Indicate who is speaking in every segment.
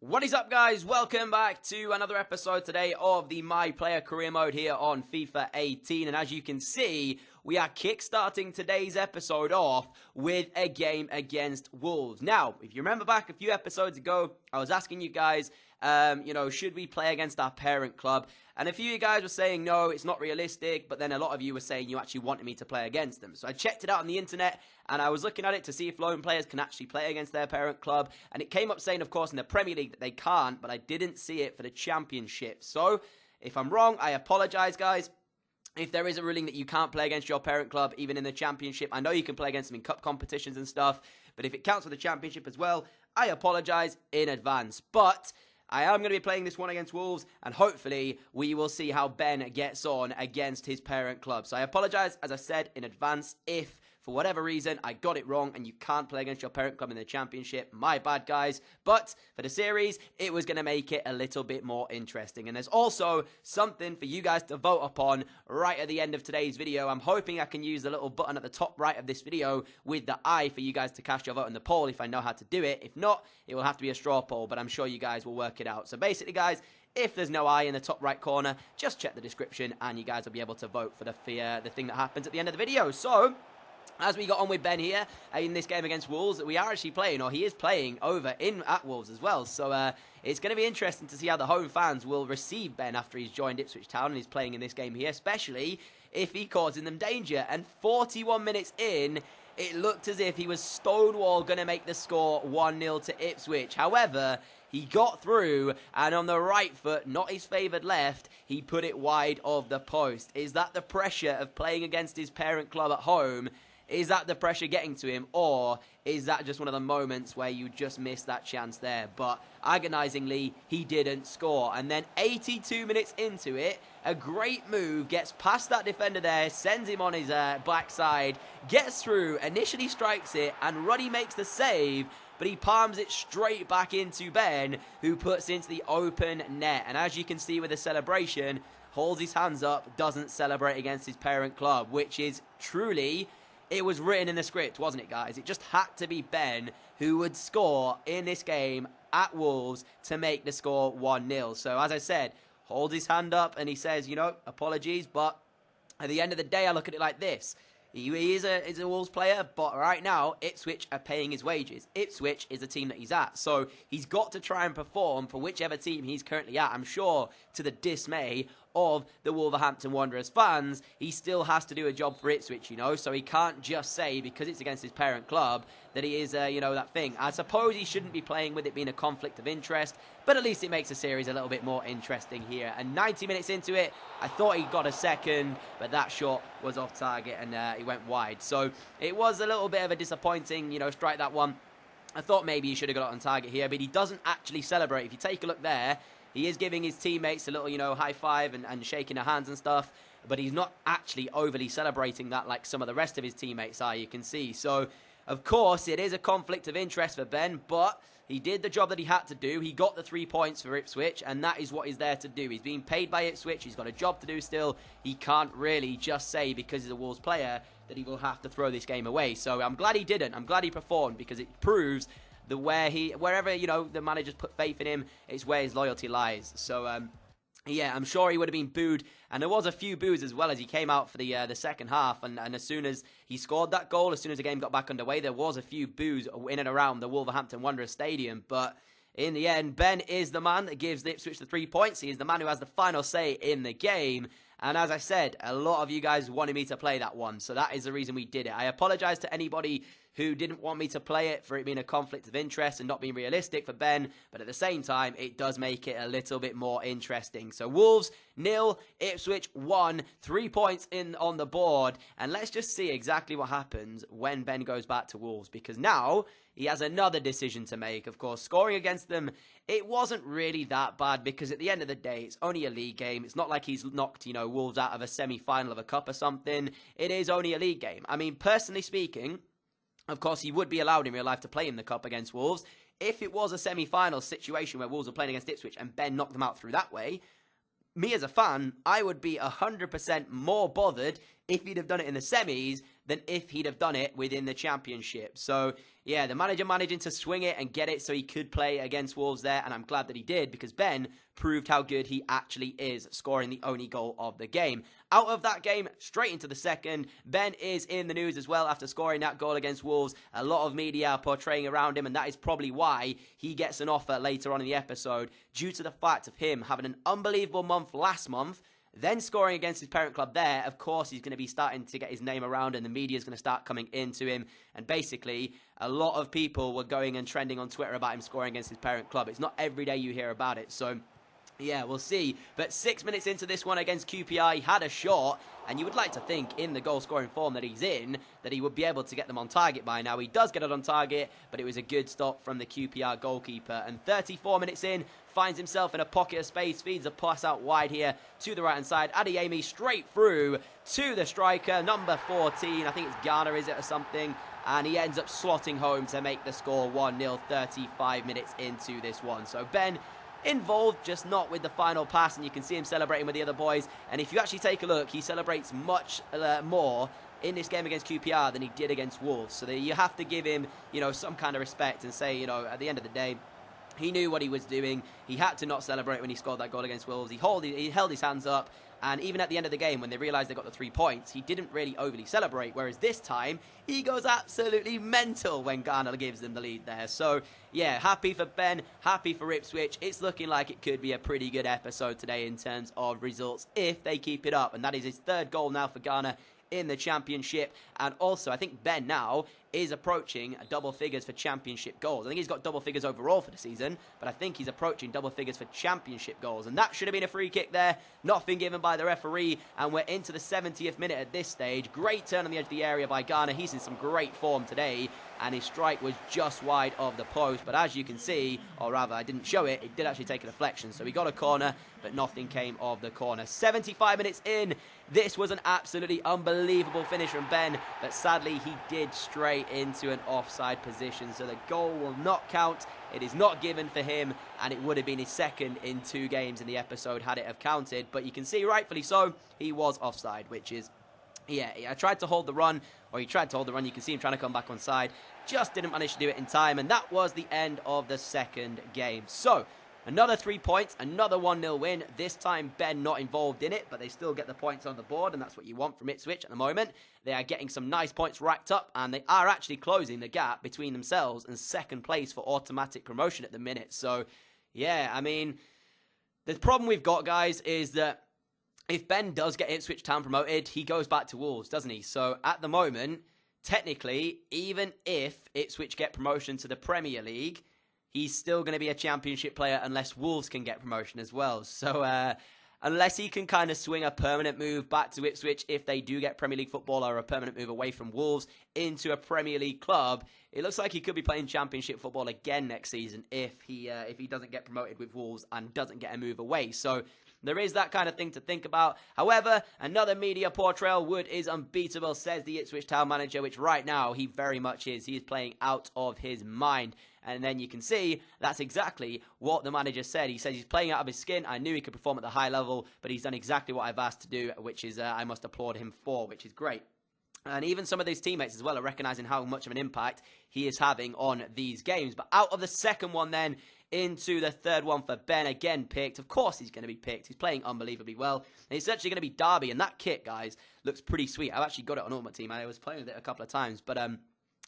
Speaker 1: What is up, guys? Welcome back to another episode today of the My Player Career Mode here on FIFA 18. And as you can see, we are kickstarting today's episode off with a game against Wolves. Now, if you remember back a few episodes ago, I was asking you guys, should we play against our parent club? And a few of you guys were saying, no, it's not realistic. But then a lot of you were saying you actually wanted me to play against them. So I checked it out on the internet, and I was looking at it to see if lone players can actually play against their parent club. And it came up saying, of course, in the Premier League that they can't, but I didn't see it for the Championship. So if I'm wrong, I apologize, guys. If there is a ruling that you can't play against your parent club, even in the Championship, I know you can play against them in cup competitions and stuff, but if it counts for the Championship as well, I apologize in advance. But I am going to be playing this one against Wolves, and hopefully we will see how Ben gets on against his parent club. So I apologize, as I said, in advance, if for whatever reason I got it wrong and you can't play against your parent club in the Championship. My bad, guys. But for the series, it was going to make it a little bit more interesting. And there's also something for you guys to vote upon right at the end of today's video. I'm hoping I can use the little button at the top right of this video with the eye for you guys to cast your vote in the poll if I know how to do it. If not, it will have to be a straw poll, but I'm sure you guys will work it out. So basically, guys, if there's no eye in the top right corner, just check the description and you guys will be able to vote for the thing that happens at the end of the video. So as we got on with Ben here in this game against Wolves, we are actually playing, or he is playing over at Wolves as well. So it's going to be interesting to see how the home fans will receive Ben after he's joined Ipswich Town and he's playing in this game here, especially if he causes them danger. And 41 minutes in, it looked as if he was stonewall going to make the score 1-0 to Ipswich. However, he got through, and on the right foot, not his favoured left, he put it wide of the post. Is that the pressure of playing against his parent club at home? Is that the pressure getting to him, or is that just one of the moments where you just missed that chance there? But agonisingly, he didn't score. And then 82 minutes into it, a great move, gets past that defender there, sends him on his backside, gets through, initially strikes it, and Ruddy makes the save, but he palms it straight back into Ben, who puts into the open net. And as you can see with the celebration, holds his hands up, doesn't celebrate against his parent club, which is truly, it was written in the script, wasn't it, guys? It just had to be Ben who would score in this game at Wolves to make the score 1-0. So, as I said, holds his hand up and he says, apologies, but at the end of the day, I look at it like this. He is a Wolves player, but right now, Ipswich are paying his wages. Ipswich is the team that he's at. So he's got to try and perform for whichever team he's currently at. I'm sure, to the dismay of the Wolverhampton Wanderers fans, he still has to do a job for Ipswich, So he can't just say, because it's against his parent club, that he is, that thing. I suppose he shouldn't be playing with it being a conflict of interest, but at least it makes the series a little bit more interesting here. And 90 minutes into it, I thought he got a second, but that shot was off target and he went wide. So it was a little bit of a disappointing, strike, that one. I thought maybe he should have got it on target here, but he doesn't actually celebrate. If you take a look there, he is giving his teammates a little, high five and shaking their hands and stuff, but he's not actually overly celebrating that like some of the rest of his teammates are, you can see. So, of course, it is a conflict of interest for Ben, but he did the job that he had to do. He got the 3 points for Ipswich, and that is what he's there to do. He's being paid by Ipswich. He's got a job to do still. He can't really just say, because he's a Wolves player, that he will have to throw this game away. So I'm glad he didn't. I'm glad he performed, because it proves that wherever, the managers put faith in him, it's where his loyalty lies. So, yeah, I'm sure he would have been booed, and there was a few boos as well as he came out for the second half, and as soon as he scored that goal, as soon as the game got back underway, there was a few boos in and around the Wolverhampton Wanderers Stadium, but in the end, Ben is the man that gives Ipswich the 3 points. He is the man who has the final say in the game. And as I said, a lot of you guys wanted me to play that one, so that is the reason we did it. I apologise to anybody who didn't want me to play it for it being a conflict of interest and not being realistic for Ben, but at the same time, it does make it a little bit more interesting. So Wolves 0, Ipswich 1, 3 points in on the board, and let's just see exactly what happens when Ben goes back to Wolves, because now he has another decision to make. Of course, scoring against them, it wasn't really that bad, because at the end of the day, it's only a league game. It's not like he's knocked, Wolves out of a semi-final of a cup or something. It is only a league game. I mean, personally speaking, of course, he would be allowed in real life to play in the cup against Wolves. If it was a semi-final situation where Wolves were playing against Ipswich and Ben knocked them out through that way, me as a fan, I would be 100% more bothered if he'd have done it in the semis than if he'd have done it within the Championship. So, yeah, the manager managing to swing it and get it so he could play against Wolves there, and I'm glad that he did, because Ben proved how good he actually is, scoring the only goal of the game. Out of that game, straight into the second, Ben is in the news as well after scoring that goal against Wolves. A lot of media are portraying around him, and that is probably why he gets an offer later on in the episode, due to the fact of him having an unbelievable month last month, then scoring against his parent club there. Of course, he's going to be starting to get his name around, and the media is going to start coming into him. And basically, a lot of people were going and trending on Twitter about him scoring against his parent club. It's not every day you hear about it, so yeah, we'll see. But 6 minutes into this one against QPR, he had a shot, and you would like to think in the goal-scoring form that he's in, that he would be able to get them on target by now. He does get it on target, but it was a good stop from the QPR goalkeeper. And 34 minutes in, finds himself in a pocket of space, feeds a pass out wide here to the right-hand side. Adeyemi straight through to the striker, number 14. I think it's Ghana, is it, or something? And he ends up slotting home to make the score 1-0, 35 minutes into this one. So Ben involved, just not with the final pass, and you can see him celebrating with the other boys. And if you actually take a look, he celebrates much more in this game against QPR than he did against Wolves. So you have to give him, some kind of respect and say, at the end of the day, he knew what he was doing. He had to not celebrate when he scored that goal against Wolves. He held his hands up, and even at the end of the game, when they realised they got the 3 points, he didn't really overly celebrate, whereas this time, he goes absolutely mental when Ghana gives them the lead there. So, yeah, happy for Ben, happy for Ipswich. It's looking like it could be a pretty good episode today in terms of results if they keep it up, and that is his 3rd goal now for Ghana in the Championship. And also, I think Ben now is approaching double figures for Championship goals. I think he's got double figures overall for the season, but I think he's approaching double figures for Championship goals. And that should have been a free kick there, not been given by the referee, and we're into the 70th minute at this stage. Great turn on the edge of the area by Ghana. He's in some great form today, and his strike was just wide of the post. But as you can see, or rather, I didn't show it, it did actually take a deflection. So we got a corner, but nothing came of the corner. 75 minutes in, this was an absolutely unbelievable finish from Ben, but sadly, he did stray into an offside position, so the goal will not count. It is not given for him, and it would have been his 2nd in 2 games in the episode had it have counted. But you can see, rightfully so, he was offside, which is, yeah, I tried to hold the run, or he tried to hold the run. You can see him trying to come back on side. Just didn't manage to do it in time, and that was the end of the 2nd game. So, another 3 points, another 1-0 win. This time, Ben not involved in it, but they still get the points on the board, and that's what you want from Ipswich at the moment. They are getting some nice points racked up, and they are actually closing the gap between themselves and 2nd place for automatic promotion at the minute. So, yeah, I mean, the problem we've got, guys, is that if Ben does get Ipswich Town promoted, he goes back to Wolves, doesn't he? So, at the moment, technically, even if Ipswich get promotion to the Premier League, he's still going to be a Championship player unless Wolves can get promotion as well. So, unless he can kind of swing a permanent move back to Ipswich if they do get Premier League football, or a permanent move away from Wolves into a Premier League club, it looks like he could be playing Championship football again next season if he doesn't get promoted with Wolves and doesn't get a move away. So, there is that kind of thing to think about. However, another media portrayal, Wood is unbeatable, says the Ipswich Town manager, which right now he very much is. He is playing out of his mind. And then you can see that's exactly what the manager said. He says he's playing out of his skin. I knew he could perform at the high level, but he's done exactly what I've asked to do, which is I must applaud him for, which is great. And even some of these teammates as well are recognising how much of an impact he is having on these games. But out of the 2nd one then, into the 3rd one for Ben, again picked. Of course he's going to be picked. He's playing unbelievably well. And it's actually going to be Derby, and that kit, guys, looks pretty sweet. I've actually got it on Ultimate Team. I was playing with it a couple of times. But,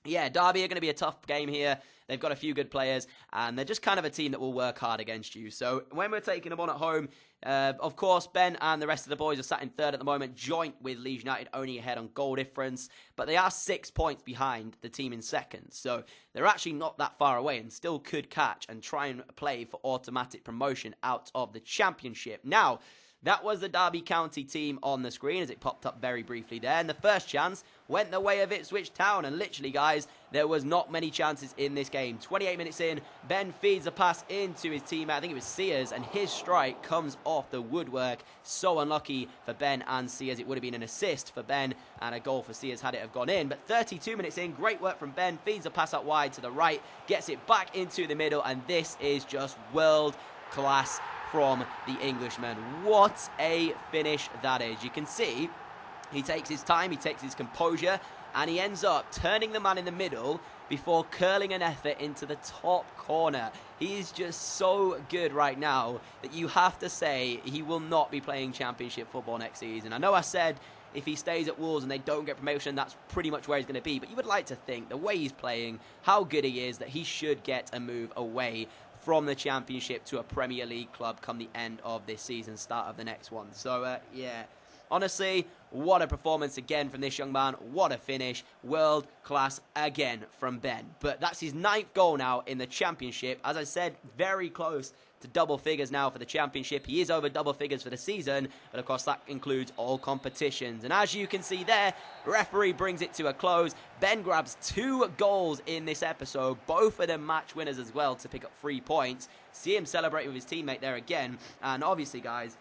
Speaker 1: yeah, Derby are going to be a tough game here. They've got a few good players, and they're just kind of a team that will work hard against you. So when we're taking them on at home, of course, Ben and the rest of the boys are sat in 3rd at the moment, joint with Leeds United, only ahead on goal difference. But they are 6 points behind the team in 2nd. So they're actually not that far away and still could catch and try and play for automatic promotion out of the Championship. Now, that was the Derby County team on the screen as it popped up very briefly there. And the first chance went the way of Ipswich Town. And literally, guys, there was not many chances in this game. 28 minutes in, Ben feeds a pass into his teammate. I think it was Sears, and his strike comes off the woodwork. So unlucky for Ben and Sears. It would have been an assist for Ben and a goal for Sears had it have gone in. But 32 minutes in, great work from Ben. Feeds a pass out wide to the right, gets it back into the middle, and this is just world class from the Englishman. What a finish that is. You can see he takes his time, he takes his composure, and he ends up turning the man in the middle before curling an effort into the top corner. He is just so good right now that you have to say he will not be playing championship football next season. I know I said if he stays at Wolves and they don't get promotion, that's pretty much where he's going to be. But you would like to think, the way he's playing, how good he is, that he should get a move away from the Championship to a Premier League club come the end of this season, start of the next one. So, yeah, honestly, what a performance again from this young man. What a finish. World class again from Ben. But that's his 9th goal now in the Championship. As I said, very close to double figures now for the Championship. He is over double figures for the season, but of course that includes all competitions. And as you can see there, referee brings it to a close. Ben grabs 2 goals in this episode, both of them match winners as well, to pick up 3 points. See him celebrating with his teammate there again. And obviously, guys,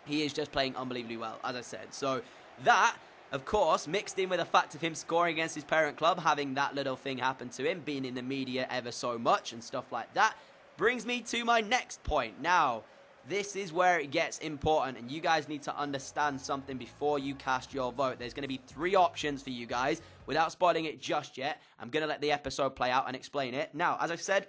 Speaker 1: he is just playing unbelievably well, as I said. So that, of course, mixed in with the fact of him scoring against his parent club, having that little thing happen to him, being in the media ever so much and stuff like that, brings me to my next point. Now, this is where it gets important, and you guys need to understand something before you cast your vote. There's going to be 3 options for you guys. Without spoiling it just yet, I'm going to let the episode play out and explain it. Now, as I said,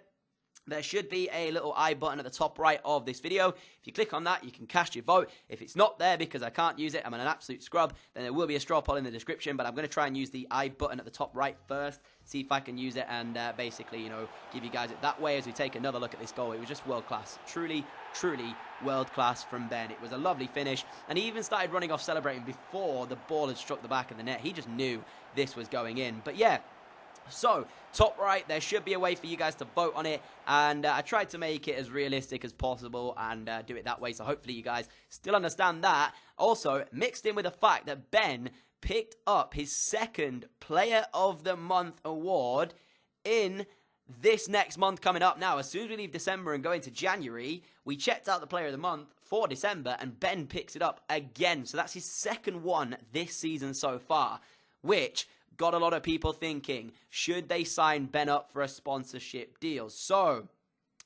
Speaker 1: there should be a little I button at the top right of this video. If you click on that, you can cast your vote. If it's not there because I can't use it, I'm an absolute scrub, then there will be a straw poll in the description, but I'm going to try and use the I button at the top right first, see if I can use it and basically, you know, give you guys it that way as we take another look at this goal. It was just world class. Truly, truly world class from Ben. It was a lovely finish, and he even started running off celebrating before the ball had struck the back of the net. He just knew this was going in. But yeah, so, top right, there should be a way for you guys to vote on it, and I tried to make it as realistic as possible and do it that way, so hopefully you guys still understand that. Also, mixed in with the fact that Ben picked up his 2nd Player of the Month award in this next month coming up. Now, as soon as we leave December and go into January, we checked out the Player of the Month for December, and Ben picks it up again. So that's his 2nd one this season so far, which got a lot of people thinking, should they sign Ben up for a sponsorship deal? So,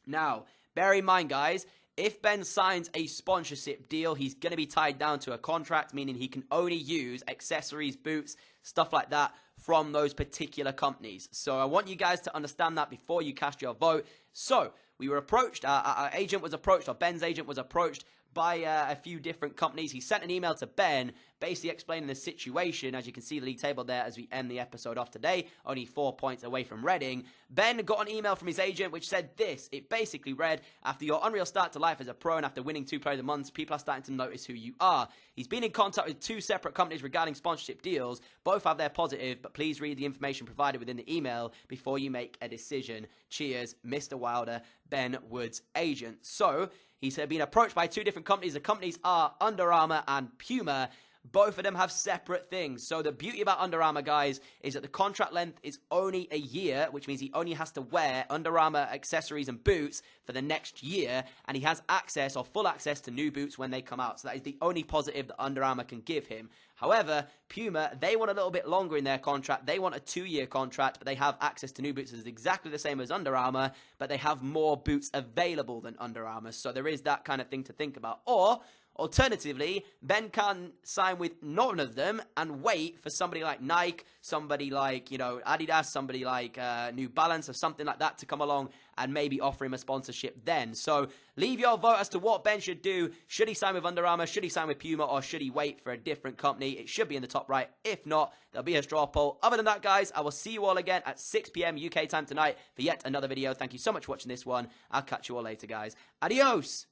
Speaker 1: now, bear in mind, guys, if Ben signs a sponsorship deal, he's going to be tied down to a contract, meaning he can only use accessories, boots, stuff like that from those particular companies. So I want you guys to understand that before you cast your vote. So, we were approached, our agent was approached, or Ben's agent was approached by a few different companies. He sent an email to Ben basically explaining the situation. As you can see the league table there as we end the episode off today, only 4 points away from Reading. Ben got an email from his agent which said this. It basically read, after your unreal start to life as a pro and after winning 2 Player of the Month, people are starting to notice who you are. He's been in contact with 2 separate companies regarding sponsorship deals. Both have their positive, but please read the information provided within the email before you make a decision. Cheers, Mr. Wilder, Ben Wood's agent. So, he's been approached by 2 different companies. The companies are Under Armour and Puma. Both of them have separate things. So the beauty about Under Armour, guys, is that the contract length is only a year, which means he only has to wear Under Armour accessories and boots for the next year, and he has access or full access to new boots when they come out. So that is the only positive that Under Armour can give him. However, Puma, they want a little bit longer in their contract. They want a 2-year contract, but they have access to new boots. It's exactly the same as Under Armour, but they have more boots available than Under Armour. So there is that kind of thing to think about. Or, alternatively, Ben can sign with none of them and wait for somebody like Nike, somebody like, you know, Adidas, somebody like New Balance or something like that to come along and maybe offer him a sponsorship then. So leave your vote as to what Ben should do. Should he sign with Under Armour? Should he sign with Puma? Or should he wait for a different company? It should be in the top right. If not, there'll be a straw poll. Other than that, guys, I will see you all again at 6 p.m. UK time tonight for yet another video. Thank you so much for watching this one. I'll catch you all later, guys. Adios!